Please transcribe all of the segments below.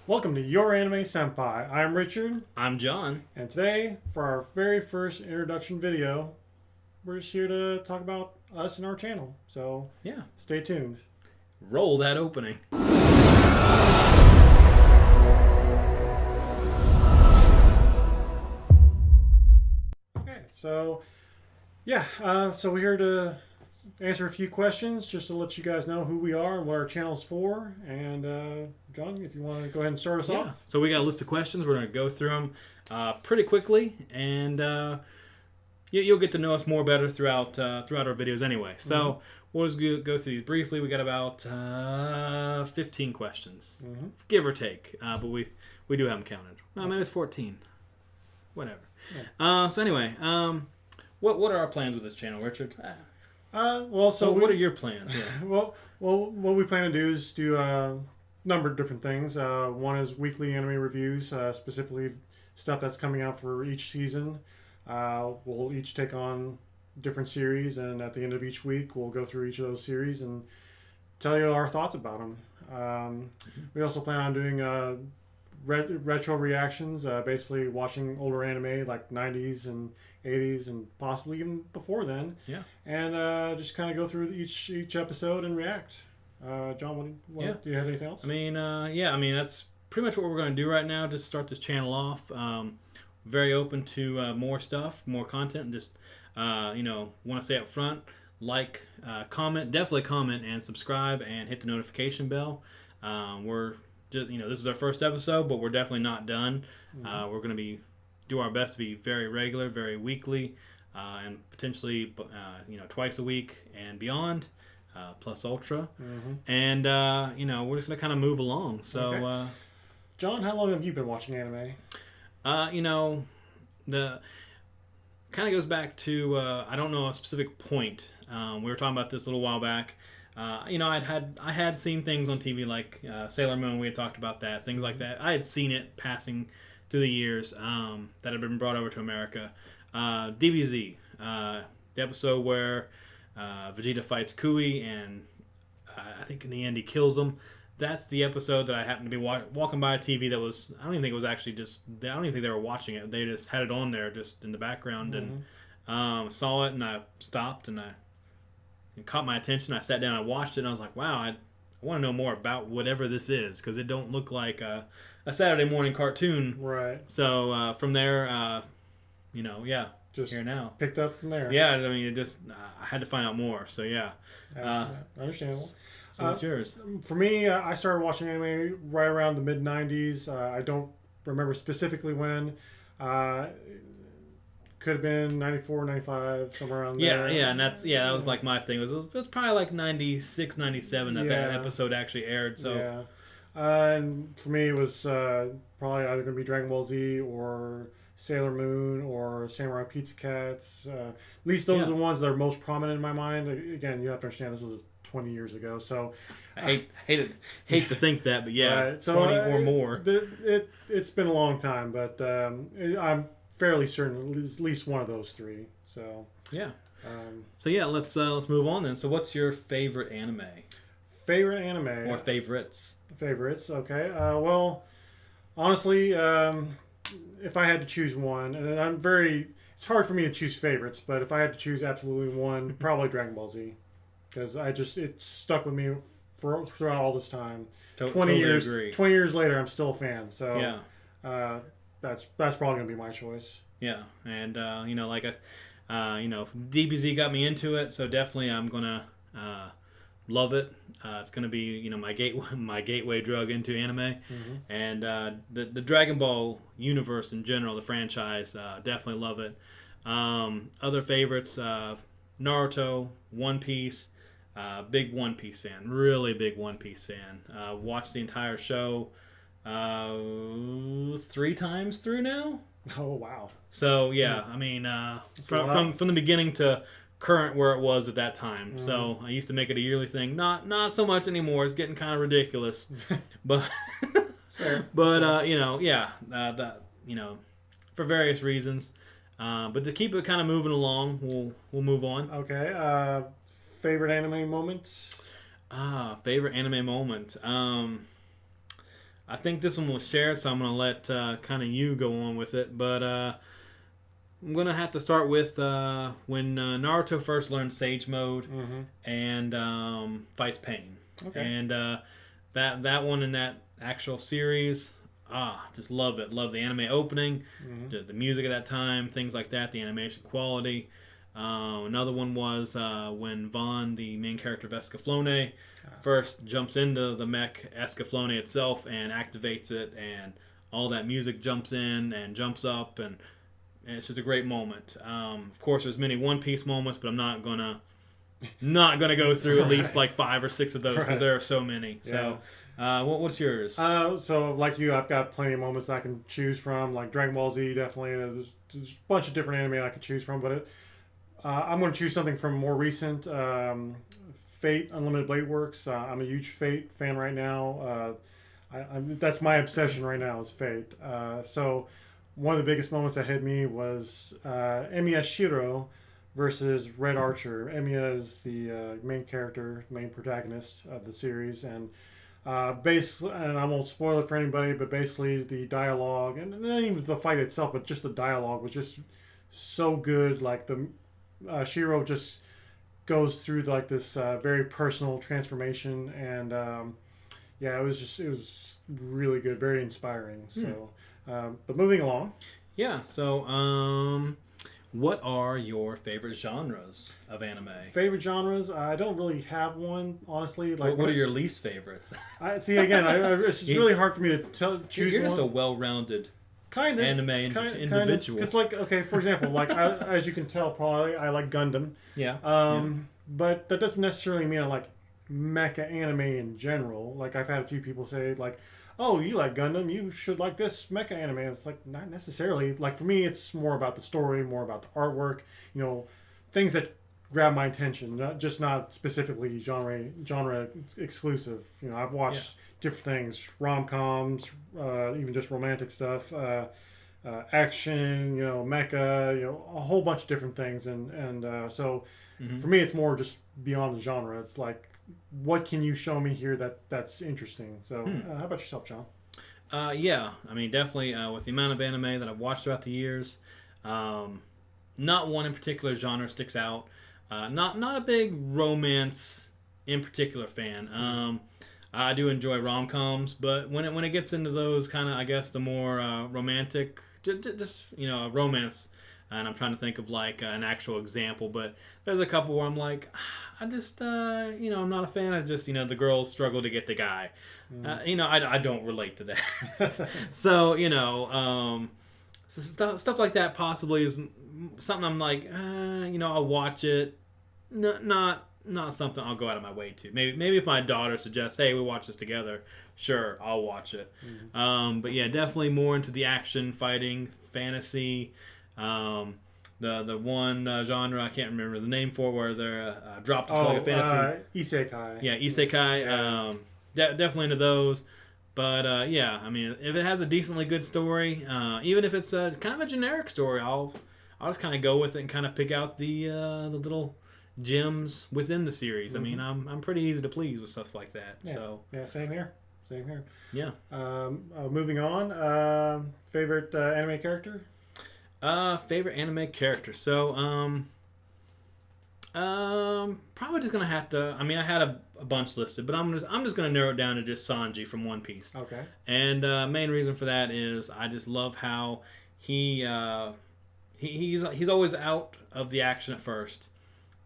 Welcome to Your Anime Senpai. I'm Richard, I'm John. and today, for our very first introduction video, we're just here to talk about us and our channel. So, Yeah. stay tuned. Roll that opening. Okay, so, so we're here to answer a few questions just to let you guys know who we are and what our channel's for. And, John, if you want to go ahead and start us off. So we got a list of questions. We're going to go through them pretty quickly, and you'll get to know us more better throughout our videos anyway. So we'll just go through these briefly. We got about 15 questions, give or take, but we do have them counted. No, maybe it's 14. Whatever. Yeah. So anyway, what are our plans with this channel, Richard? So what are your plans? Yeah. well, what we plan to do is do a number of different things. One is weekly anime reviews, specifically stuff that's coming out for each season. We'll each take on different series, and at the end of each week, we'll go through each of those series and tell you our thoughts about them. We also plan on doing retro reactions, basically watching older anime like 90s and 80s and possibly even before then. Yeah. And just kind of go through each episode and react. John, do you have anything else? I mean, that's pretty much what we're going to do right now. Just start this channel off. Very open to more stuff, more content, and just want to say up front, definitely comment and subscribe and hit the notification bell. We're just, this is our first episode, but we're definitely not done. We're going to do our best to be very regular, very weekly, and potentially twice a week and beyond. Plus ultra, and we're just gonna kind of move along. So, okay. John, how long have you been watching anime? The kind of goes back to I don't know a specific point. We were talking about this a little while back. I had seen things on TV like Sailor Moon. We had talked about that, things like that. I had seen it passing through the years that had been brought over to America. DBZ, the episode where Vegeta fights Kui, and I think in the end he kills him. That's the episode that I happened to be walking by a TV that was, I don't even think it was actually I don't even think they were watching it. They just had it on there just in the background, and saw it, and I stopped, and it caught my attention. I sat down, I watched it, and I was like, wow, I want to know more about whatever this is, because it don't look like a Saturday morning cartoon. Right. So from there, just here now. Picked up from there. Yeah, I mean, I had to find out more. So yeah, understandable. So what's yours? For me, I started watching anime right around the mid '90s. I don't remember specifically when. Could have been 94, 95, somewhere around there. Yeah, and that was like my thing. It was probably like 96, 97 that episode actually aired. So yeah, and for me, it was probably either going to be Dragon Ball Z or Sailor Moon or Samurai Pizza Cats. At least those are the ones that are most prominent in my mind. Again, you have to understand this is 20 years ago, so I hate to think that, but yeah, right. So 20 or more. It's been a long time, but I'm fairly certain at least one of those three. So yeah. Let's move on then. So what's your favorite anime? Favorite anime or favorites? Favorites. Okay. Well, honestly, if I had to choose one, and it's hard for me to choose favorites, but if I had to choose absolutely one, probably Dragon Ball Z, because it stuck with me throughout all this time. 20 years, agree. 20 years later, I'm still a fan. So yeah, that's probably gonna be my choice. Yeah, and DBZ got me into it, so definitely I'm gonna love it. It's gonna be my gateway drug into anime, and the Dragon Ball universe in general, the franchise, definitely love it. Other favorites: Naruto, One Piece. Big One Piece fan, really big One Piece fan. Watched the entire show 3 times through now. Oh wow! So yeah, I mean, from the beginning to current where it was at that time. So I used to make it a yearly thing. Not so much anymore. It's getting kind of ridiculous. But fair. For various reasons. But to keep it kind of moving along, we'll move on. Okay. Favorite anime moment? Favorite anime moment. I think this one was shared, so I'm gonna let kind of you go on with it. But I'm gonna have to start with when Naruto first learned Sage Mode Mm-hmm. and fights Pain, Okay. and that one in that actual series. Just love it. Love the anime opening, Mm-hmm. the music at that time, things like that, the animation quality. Another one was when Vaughn, the main character of Escaflowne, first jumps into the mech Escaflowne itself and activates it, and all that music jumps in and jumps up, and it's just a great moment. Of course, there's many One Piece moments, but I'm not gonna go through at least like 5 or 6 of those because Right. there are so many. Yeah. So, what's yours? So like you, I've got plenty of moments I can choose from. Like Dragon Ball Z, definitely. There's a bunch of different anime I could choose from, but I'm going to choose something from more recent. Fate Unlimited Blade Works. I'm a huge Fate fan right now. That's my obsession right now is Fate. So one of the biggest moments that hit me was Emiya Shiro versus Red Archer. Emiya is the main character, main protagonist of the series, and basically, and I won't spoil it for anybody, but basically the dialogue and not even the fight itself, but just the dialogue was just so good. Like the Shiro just goes through like this very personal transformation, and yeah, it was really good, very inspiring. So, but moving along, Yeah. So, what are your favorite genres of anime? favorite genres. I don't really have one, honestly. Like, What are your least favorites? I see again. It's just really hard for me to choose You're one. just a well-rounded Kind of anime individual. Because like, okay, for example, like as you can tell, probably I like Gundam. Yeah. But that doesn't necessarily mean I like mecha anime in general. Like I've had a few people say like, "Oh, you like Gundam? You should like this mecha anime." And it's like not necessarily. Like for me, it's more about the story, more about the artwork. You know, things that grab my attention, not specifically genre exclusive. You know, I've watched different things, rom coms, even just romantic stuff. Action, you know, mecha, you know, a whole bunch of different things, and so for me, it's more just beyond the genre. It's like, what can you show me here that's interesting? So, how about yourself, John? Yeah. I mean, definitely with the amount of anime that I've watched throughout the years, not one in particular genre sticks out. Not a big romance in particular fan. I do enjoy rom coms, but when it gets into those kind of, I guess, the more romantic, just romance, and I'm trying to think of like an actual example, but there's a couple where I'm like, I just I'm not a fan of just the girls struggle to get the guy. I don't relate to that. So stuff like that possibly is something I'm like, I'll watch it. Not something I'll go out of my way to. Maybe if my daughter suggests, "Hey, we watch this together," sure, I'll watch it. But yeah, definitely more into the action, fighting, fantasy. The one genre I can't remember the name for where they're dropped into like a fantasy. Isekai. Yeah, isekai. Definitely into those. But yeah, I mean, if it has a decently good story, even if it's kind of a generic story, I'll just kind of go with it and kind of pick out the little gems within the series. I mean, I'm pretty easy to please with stuff like that. Yeah. So Yeah, same here. yeah. Moving on. Favorite anime character? Favorite anime character. So probably just gonna have to. I mean, I had a bunch listed, but I'm just gonna narrow it down to just Sanji from One Piece. Okay. And main reason for that is I just love how he's always out of the action at first.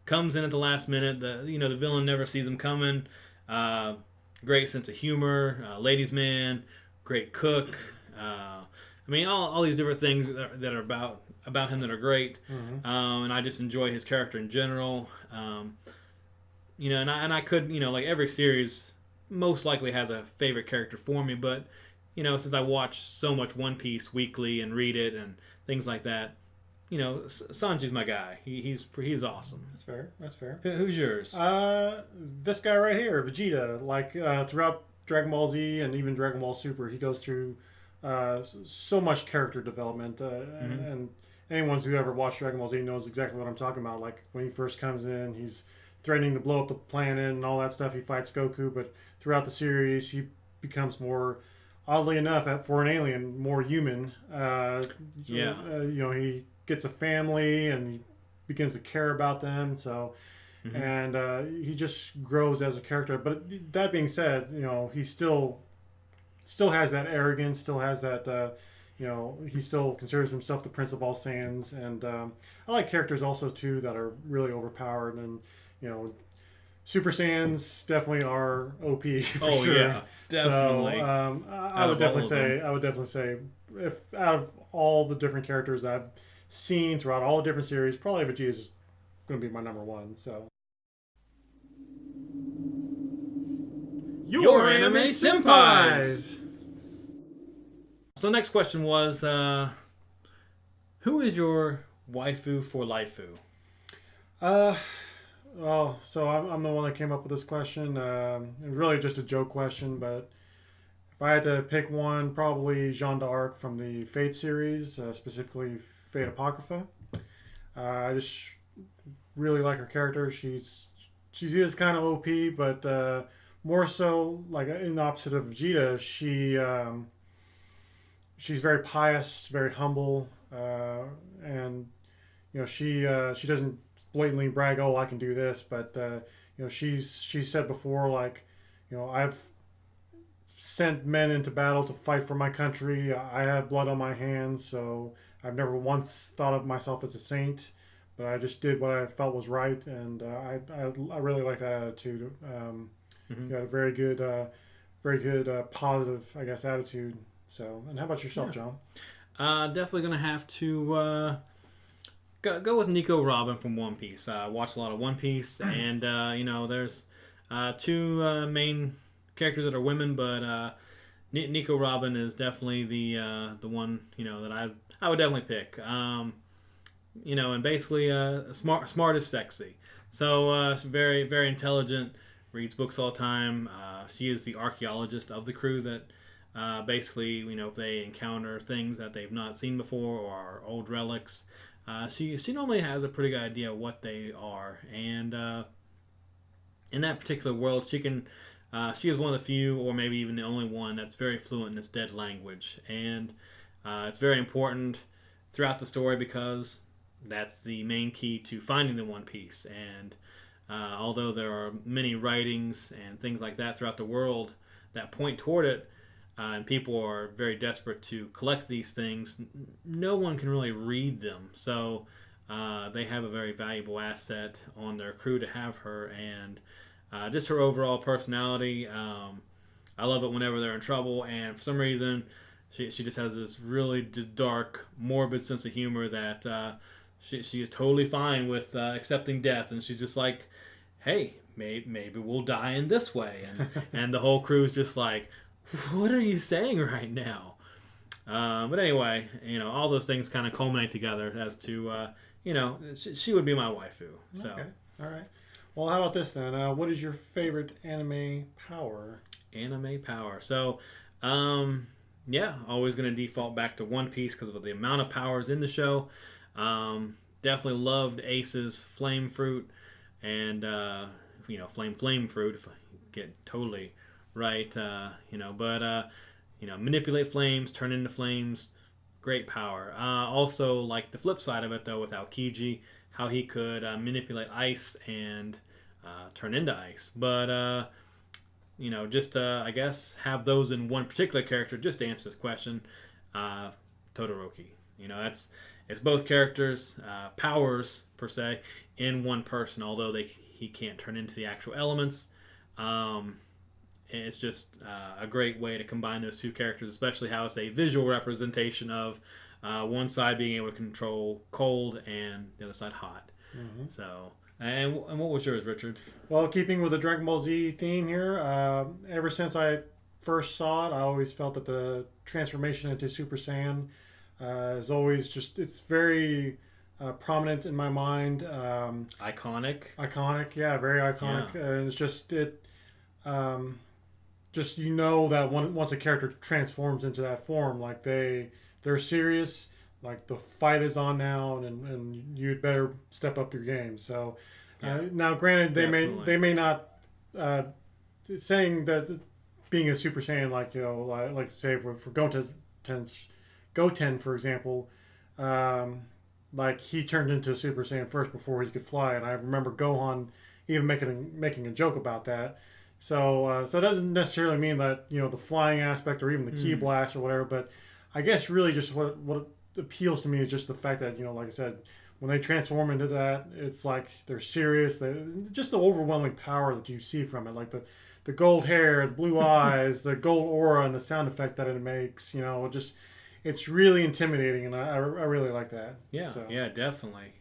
Comes in at the last minute. The villain never sees him coming. Great sense of humor. Ladies' man. Great cook. I mean, all these different things that are about him that are great. And I just enjoy his character in general. And I could like every series most likely has a favorite character for me, but since I watch so much One Piece weekly and read it and things like that. Sanji's my guy. He's awesome. That's fair. Who's yours? This guy right here, Vegeta. Like throughout Dragon Ball Z and even Dragon Ball Super, he goes through so much character development. And anyone who ever watched Dragon Ball Z knows exactly what I'm talking about. Like when he first comes in, he's threatening to blow up the planet and all that stuff. He fights Goku, but throughout the series, he becomes more oddly enough, for an alien, more human. Yeah. He gets a family and he begins to care about them. So, Hmm. and he just grows as a character. But that being said, he still has that arrogance, still has that. He still considers himself the Prince of all Saiyans, and I like characters also too that are really overpowered, and you know, Super Saiyans definitely are OP for Oh sure. yeah, So definitely. I Out would of all definitely of them. say, if out of all the different characters I've seen throughout all the different series, probably Vegeta is going to be my number one. So Your your anime anime senpais. senpais. So next question was, who is your waifu for lifeu? Uh, well, so I'm the one that came up with this question. It was really just a joke question, but if I had to pick one, probably Jeanne d'Arc from the Fate series, specifically Fate Apocrypha. I just really like her character. She is kind of OP, but more so like in the opposite of Vegeta, she's very pious, very humble, and she doesn't blatantly brag, oh, I can do this, but she's said before, like, I've sent men into battle to fight for my country. I have blood on my hands, so I've never once thought of myself as a saint, but I just did what I felt was right, and I really like that attitude. Hmm. You got a very good positive, I guess, attitude. So, and how about yourself, Yeah. John? Definitely gonna have to go with Nico Robin from One Piece. Watch a lot of One Piece, and there's two main characters that are women, but Nico Robin is definitely the one that I would definitely pick. And basically, smart is sexy. So she's very very intelligent. Reads books all the time. She is the archaeologist of the crew that basically, if they encounter things that they've not seen before or are old relics, she normally has a pretty good idea what they are. And in that particular world, she is one of the few, or maybe even the only one, that's very fluent in this dead language. And it's very important throughout the story because that's the main key to finding the One Piece. And although there are many writings and things like that throughout the world that point toward it, and people are very desperate to collect these things, no one can really read them. So they have a very valuable asset on their crew to have her, and just her overall personality. I love it whenever they're in trouble, and for some reason, she just has this really just dark, morbid sense of humor that she is totally fine with accepting death, and she's just like, hey, maybe we'll die in this way, and the whole crew's just like, what are you saying right now? But anyway, all those things kind of culminate together as to, she would be my waifu. So Okay, all right. Well, how about this then? What is your favorite anime power? anime power. So, yeah, always going to default back to One Piece because of the amount of powers in the show. Definitely loved Ace's flame fruit and flame fruit. If I get totally right, manipulate flames, turn into flames, great power. Also, like the flip side of it though, with Aokiji, how he could manipulate ice and turn into ice. But just I guess have those in one particular character. Just to answer this question, Todoroki. It's both characters' powers per se in one person. Although he can't turn into the actual elements. It's just a great way to combine those two characters, especially how it's a visual representation of one side being able to control cold and the other side hot. Mm-hmm. So, and what was yours, Richard? Well, keeping with the Dragon Ball Z theme here, ever since I first saw it, I always felt that the transformation into Super Saiyan is always it's very prominent in my mind. Iconic. Iconic, yeah, very iconic. Yeah. And it's um, just that once a character transforms into that form, like they're serious. Like the fight is on now, and you'd better step up your game. So Yeah. now, granted, Definitely. they may not saying that being a Super Saiyan, like like say for Goten, for example, um, like he turned into a Super Saiyan first before he could fly, and I remember Gohan even making a joke about that. So it doesn't necessarily mean that the flying aspect or even the ki Mm. blast or whatever, but I guess really just what appeals to me is just the fact that like I said, when they transform into that, it's like they're serious. Just the overwhelming power that you see from it, like the gold hair, the blue eyes, the gold aura, and the sound effect that it makes. Just it's really intimidating, and I really like that. Yeah, So yeah, definitely.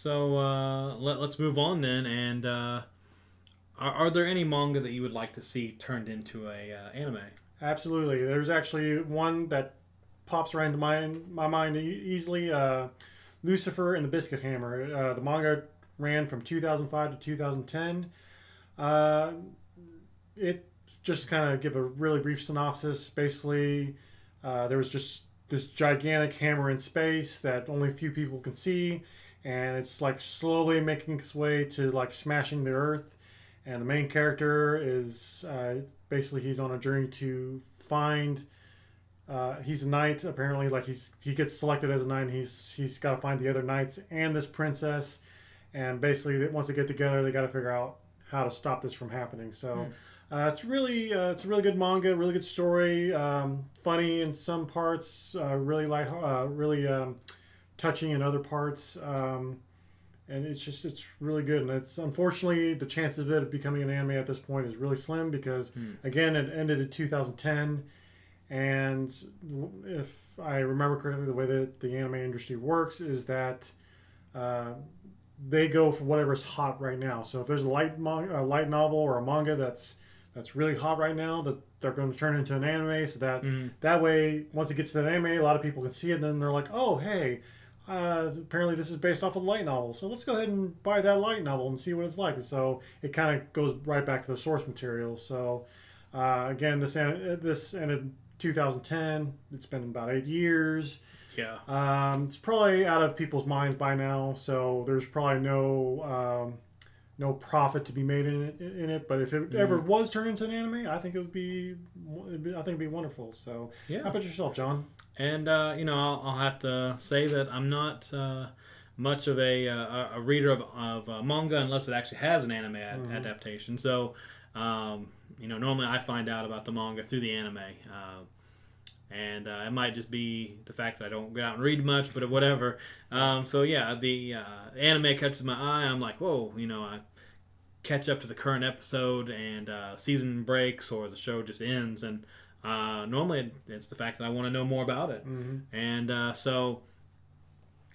Let's move on then. And are there any manga that you would like to see turned into a anime? absolutely, there's actually one that pops right into my mind easily. Lucifer and the Biscuit Hammer. The manga ran from 2005 to 2010. Uh, it just kind of give a really brief synopsis. Basically, there was just this gigantic hammer in space that only a few people can see, and it's like slowly making its way to like smashing the Earth. And the main character is basically he's on a journey to find. He's a knight apparently. Like he gets selected as a knight. And he's got to find the other knights and this princess, and basically once they get together, they got to figure out how to stop this from happening. So Hmm. it's a really good manga, really good story, funny in some parts, really touching in other parts, and it's really good. And it's unfortunately the chances of it becoming an anime at this point is really slim because Hmm. again it ended in 2010, and if I remember correctly, the way that the anime industry works is that. Uh, they go for whatever's hot right now. So if there's a light novel or a manga that's really hot right now, that they're going to turn into an anime. So Mm. that way, once it gets to that anime, a lot of people can see it. And then they're like, oh hey, apparently this is based off a light novel. So let's go ahead and buy that light novel and see what it's like. And so it kind of goes right back to the source material. So again, this ended 2010. It's been about 8 years. Yeah. It's probably out of people's minds by now, so there's probably no profit to be made in it. But if it ever Mm. was turned into an anime, I think it'd be wonderful. So, how Yeah. about yourself, John? And I'll have to say that I'm not much of a reader of manga unless it actually has an anime Mm-hmm. adaptation. So, normally I find out about the manga through the anime. And it might just be the fact that I don't get out and read much, but whatever. So yeah, the anime catches my eye, and I'm like, whoa, I catch up to the current episode, and season breaks or the show just ends, and normally it's the fact that I want to know more about it, Mm-hmm. and so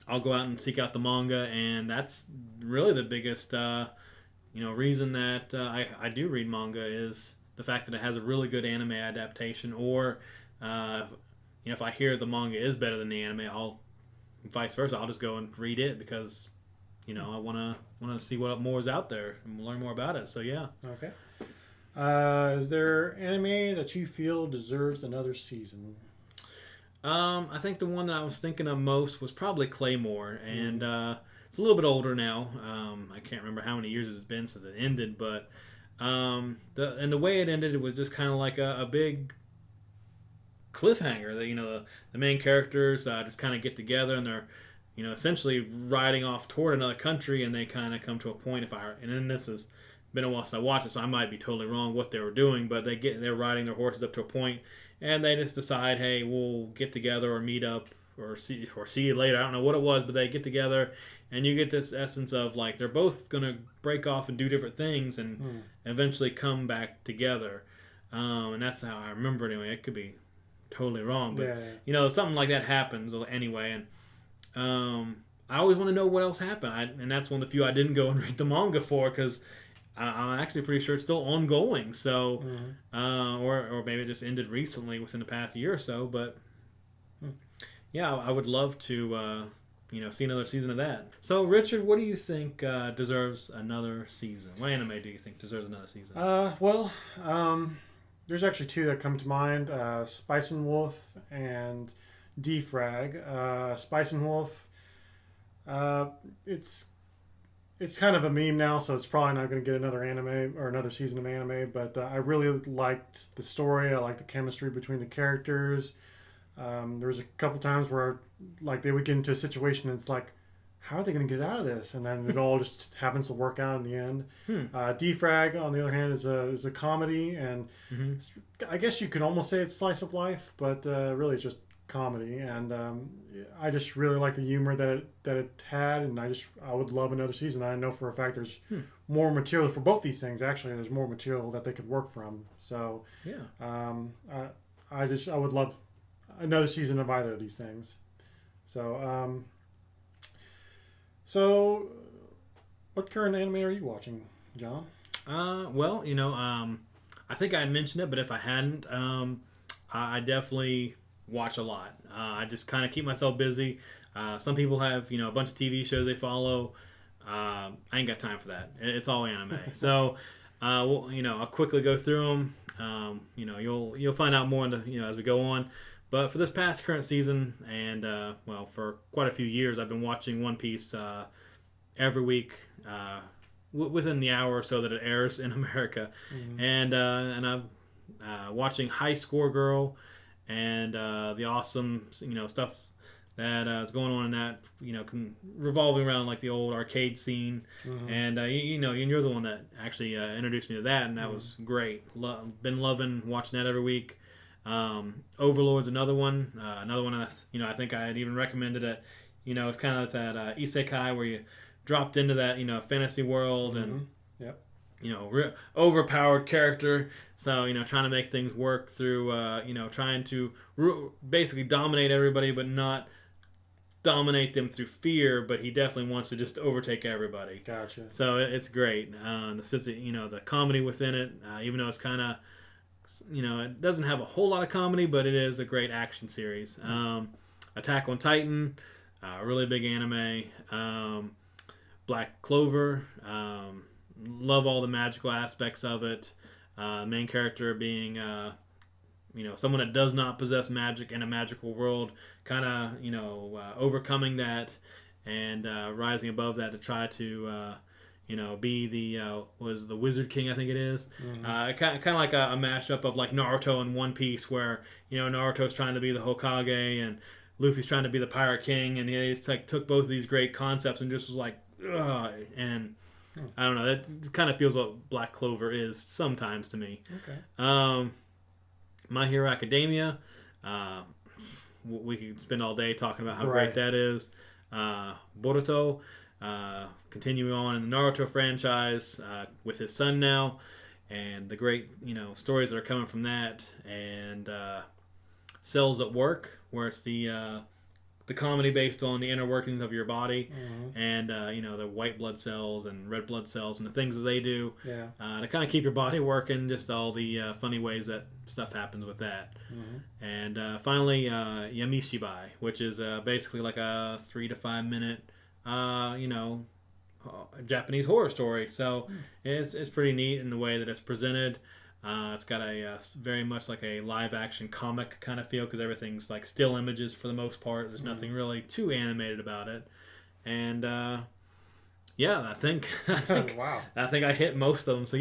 I'll go out and seek out the manga, and that's really the biggest reason that I do read manga is the fact that it has a really good anime adaptation, or uh, if I hear the manga is better than the anime, I'll vice versa. I'll just go and read it because I want to see what more is out there and learn more about it. So yeah. Okay. Is there anime that you feel deserves another season? I think the one that I was thinking of most was probably Claymore, and Mm-hmm. it's a little bit older now. I can't remember how many years it's been since it ended, but the way it ended, it was just kind of like a big cliffhanger. That the main characters just kind of get together and they're essentially riding off toward another country, and they kind of come to a point. And then this has been a while since I watched it, so I might be totally wrong what they were doing, but they're riding their horses up to a point, and they just decide, hey, we'll get together or meet up or see you later. I don't know what it was, but they get together, and you get this essence of like they're both gonna break off and do different things, and Mm. eventually come back together. And that's how I remember it anyway. It could be totally wrong, but Yeah. something like that happens anyway, and I always want to know what else happened, and that's one of the few I didn't go and read the manga for because I'm actually pretty sure it's still ongoing. So, Mm-hmm. or maybe it just ended recently within the past year or so. But Mm. yeah, I would love to see another season of that. So, Richard, what do you think deserves another season? What anime do you think deserves another season? Well, there's actually two that come to mind: Spice and Wolf and Defrag. Spice and Wolf. Uh, it's it's kind of a meme now, so it's probably not going to get another anime or another season of anime. But I really liked the story. I liked the chemistry between the characters. There was a couple times where like they would get into a situation and it's like, how are they going to get out of this? And then it all just happens to work out in the end. Defrag, on the other hand, is a comedy, and Mm-hmm. I guess you could almost say it's slice of life, but really it's just comedy. And I just really like the humor that it had, and I would love another season. I know for a fact there's more material for both these things. Actually, there's more material that they could work from. So Yeah. I would love another season of either of these things. So so what current anime are you watching, John? Well, I think I had mentioned it, but if I hadn't, I definitely watch a lot. I just kind of keep myself busy. Some people have, a bunch of TV shows they follow. I ain't got time for that. It's all anime. So, I'll quickly go through them. You'll find out more as we go on. But for this past current season, and for quite a few years, I've been watching One Piece every week. Within the hour or so that it airs in America, and I'm watching High Score Girl, and the awesome stuff that is going on in that revolving around like the old arcade scene, and you're the one that actually introduced me to that, and that was great. Been loving watching that every week. Overlord's another one. I think I had even recommended it. It's kind of that isekai where you dropped into that fantasy world and overpowered character, so trying to make things work through trying to basically dominate everybody but not dominate them through fear, but he definitely wants to just overtake everybody. Gotcha. So it's great. The sense of, the comedy within it, even though it's kind of it doesn't have a whole lot of comedy, but it is a great action series. Attack on Titan, really big anime. Black Clover, love all the magical aspects of it. Main character being, someone that does not possess magic in a magical world, kind of, overcoming that and rising above that to try to, be the the Wizard King, I think it is. Kind of like a mashup of like Naruto and One Piece, where Naruto's trying to be the Hokage and Luffy's trying to be the Pirate King, and he just like took both of these great concepts and just was like. And I don't know. That kind of feels what Black Clover is sometimes to me. Okay. My Hero Academia. We could spend all day talking about how great that is. Boruto. Continuing on in the Naruto franchise with his son now, and the great stories that are coming from that. And Cells at Work, where it's the comedy based on the inner workings of your body, and the white blood cells and red blood cells and the things that they do to kind of keep your body working, just all the funny ways that stuff happens with that. And finally Yamishibai, which is basically like a 3 to 5 minute Japanese horror story. So it's pretty neat in the way that it's presented. It's got a very much like a live action comic kind of feel, because everything's like still images for the most part. There's nothing really too animated about it. And I think Wow. I think I hit most of them. So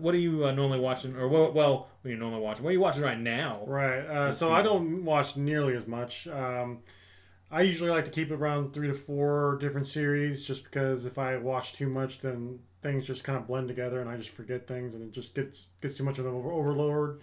what are you normally watching, or what are you normally watching? What are you watching right now? Right. So I don't watch nearly as much. I usually like to keep it around 3 to 4 different series, just because if I watch too much, then things just kind of blend together and I just forget things, and it just gets too much of an overload.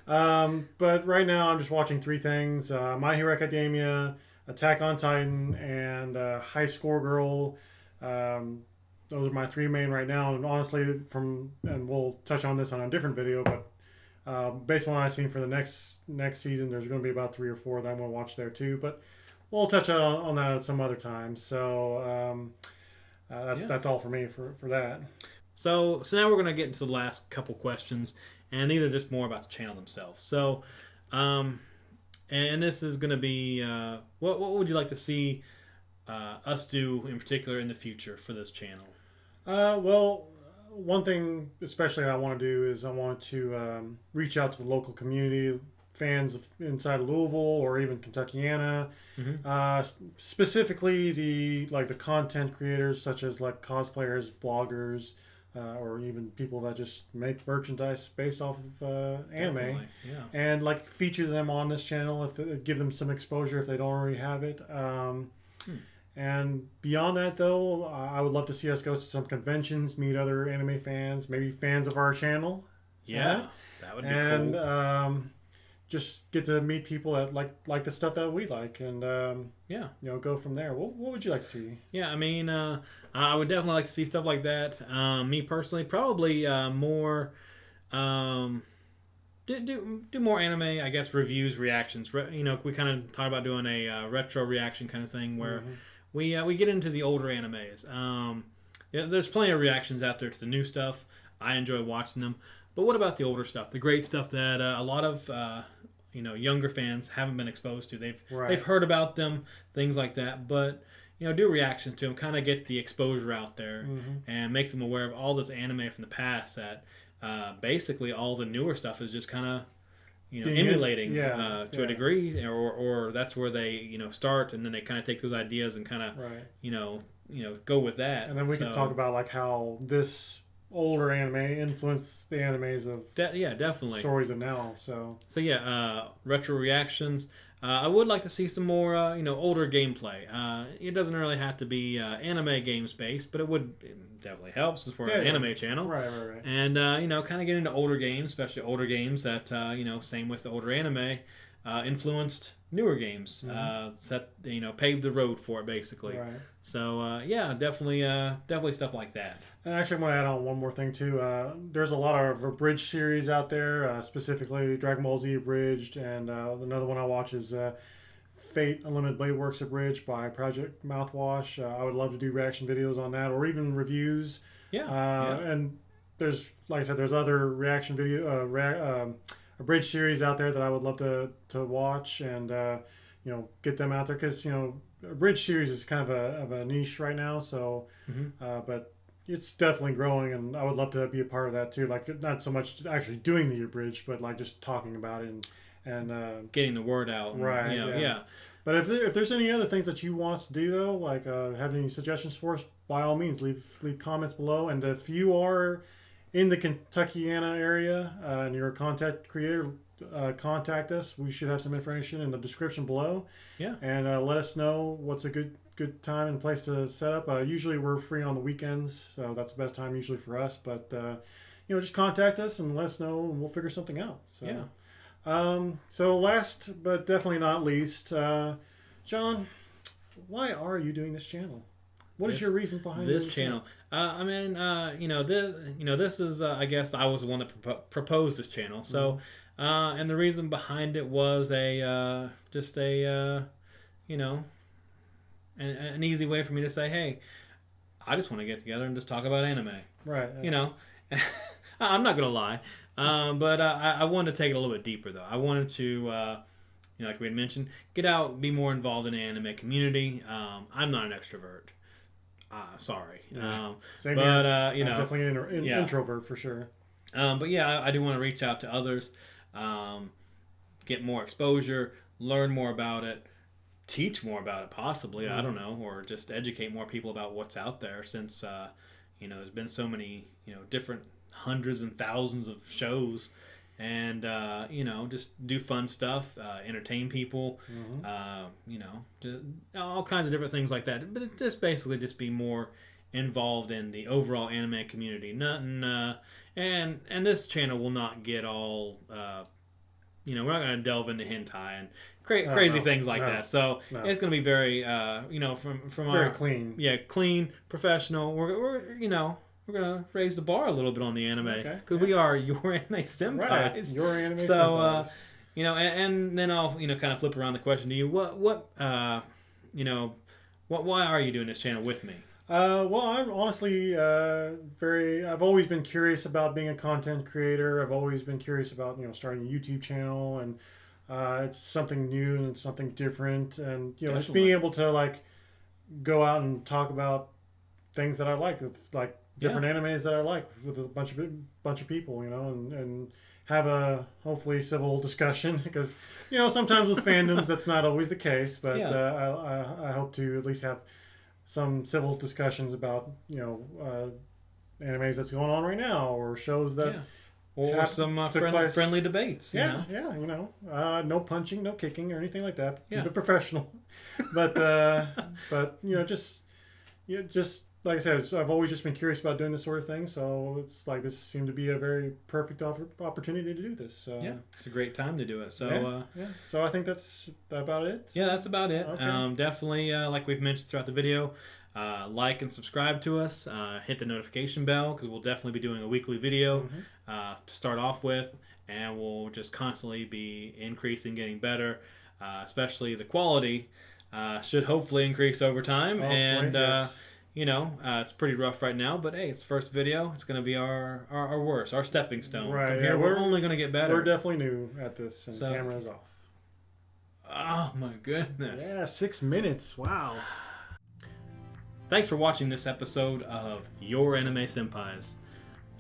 But right now I'm just watching 3 things: My Hero Academia, Attack on Titan, and High Score Girl. Those are my 3 main right now, and honestly, and we'll touch on this on a different video, but based on what I've seen for the next season, there's going to be about 3 or 4 that I'm going to watch there too. But we'll touch on that at some other time. So that's all for me for that. So now we're going to get into the last couple questions, and these are just more about the channel themselves. So, and this is going to be what would you like to see us do in particular in the future for this channel? Well, one thing especially I want to do is I want to reach out to the local community, fans inside Louisville or even Kentuckiana. Specifically the content creators such as like cosplayers, vloggers, or even people that just make merchandise based off of anime, and like feature them on this channel if they, give them some exposure if they don't already have it. And beyond that, though, I would love to see us go to some conventions, meet other anime fans, maybe fans of our channel. Yeah, that would be and cool. Just get to meet people that like the stuff that we like, and go from there. What would you like to see? Yeah, I mean, I would definitely like to see stuff like that. Me personally, probably more. Do more anime, I guess, reviews, reactions. We kind of talk about doing a retro reaction kind of thing where we get into the older animes. There's plenty of reactions out there to the new stuff. I enjoy watching them. But what about the older stuff, the great stuff that a lot of younger fans haven't been exposed to? They've heard about them, things like that. But do reactions to them, kind of get the exposure out there, and make them aware of all this anime from the past that basically all the newer stuff is just kind of emulating to a degree, or that's where they start, and then they kind of take those ideas and kind of go with that. And then we can talk about like how this older anime influenced the animes of definitely stories of now. So retro reactions. I would like to see some more older gameplay. It doesn't really have to be anime games based, but it definitely helps since we're an anime channel. Right. And kind of get into older games, especially older games that same with the older anime influenced newer games. Paved the road for it basically. Right. So definitely stuff like that. And actually, I'm going to add on one more thing too. There's a lot of abridged series out there, specifically Dragon Ball Z abridged, and another one I watch is Fate Unlimited Blade Works abridged by Project Mouthwash. I would love to do reaction videos on that, or even reviews. And there's, like I said, there's other reaction video abridged series out there that I would love to watch and get them out there, because abridged series is kind of a niche right now. So, but it's definitely growing, and I would love to be a part of that too. Like, not so much actually doing the abridged, but like just talking about it and getting the word out. Right. Yeah. But if there's any other things that you want us to do though, like have any suggestions for us, by all means leave comments below. And if you are in the Kentuckiana area and you're a content creator, contact us. We should have some information in the description below. Yeah. And let us know what's a good time and place to set up. Usually we're free on the weekends, so that's the best time usually for us. But just contact us and let us know, and we'll figure something out. So, so last but definitely not least, John, why are you doing this channel? What is your reason behind this channel? This is I guess I was the one that proposed this channel. So, and the reason behind it was an easy way for me to say, hey, I just want to get together and just talk about anime. Right. I'm not gonna lie, but I wanted to take it a little bit deeper though. I wanted to, like we had mentioned, get out, be more involved in the anime community. I'm not an extrovert. Sorry. Same but here. I'm definitely an introvert for sure. But yeah, I do want to reach out to others, get more exposure, learn more about it, teach more about it possibly, I don't know, or just educate more people about what's out there, since there's been so many different hundreds and thousands of shows, and just do fun stuff, entertain people, just all kinds of different things like that, but it just basically just be more involved in the overall anime community. Nothing and this channel will not get all we're not going to delve into hentai and crazy things like that. So it's going to be very, from very our clean. Yeah, clean, professional. We're going to raise the bar a little bit on the anime, because we are your anime senpais. Right, your anime senpais. And then I'll kind of flip around the question to you. Why are you doing this channel with me? Well, I'm honestly I've always been curious about being a content creator. I've always been curious about starting a YouTube channel, and it's something new and something different, and just being able to like go out and talk about things that I like, with like different animes that I like, with a bunch of people, and have a hopefully civil discussion because sometimes with fandoms that's not always the case, but Yeah. I hope to at least have some civil discussions about animes that's going on right now or shows that Yeah. Or some took place. friendly debates. You know? Yeah, no punching, no kicking, or anything like that. Yeah. Keep it professional. but just like I said, I've always just been curious about doing this sort of thing. So it's like this seemed to be a very perfect opportunity to do this. So Yeah, it's a great time to do it. So yeah. So I think that's about it. yeah, that's about it. Okay. Definitely, like we've mentioned throughout the video, like and subscribe to us. Hit the notification bell because we'll definitely be doing a weekly video to start off with, and we'll just constantly be increasing, getting better. Especially the quality should hopefully increase over time. Hopefully, yes. It's pretty rough right now, but hey, it's the first video. It's going to be our worst, our stepping stone. Right, From yeah, here, we're only going to get better. We're definitely new at this, and So- camera's off. Oh my goodness. Yeah, 6 minutes. Wow. Thanks for watching this episode of Your Anime Senpais.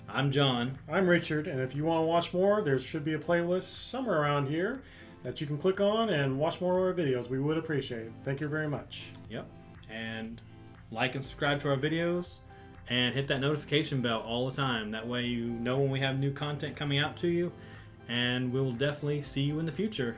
I'm John. I'm Richard, and if you want to watch more, there should be a playlist somewhere around here that you can click on and watch more of our videos. We would appreciate it. Thank you very much. Yep. And like and subscribe to our videos and hit that notification bell all the time. That way you know when we have new content coming out to you, and we'll definitely see you in the future.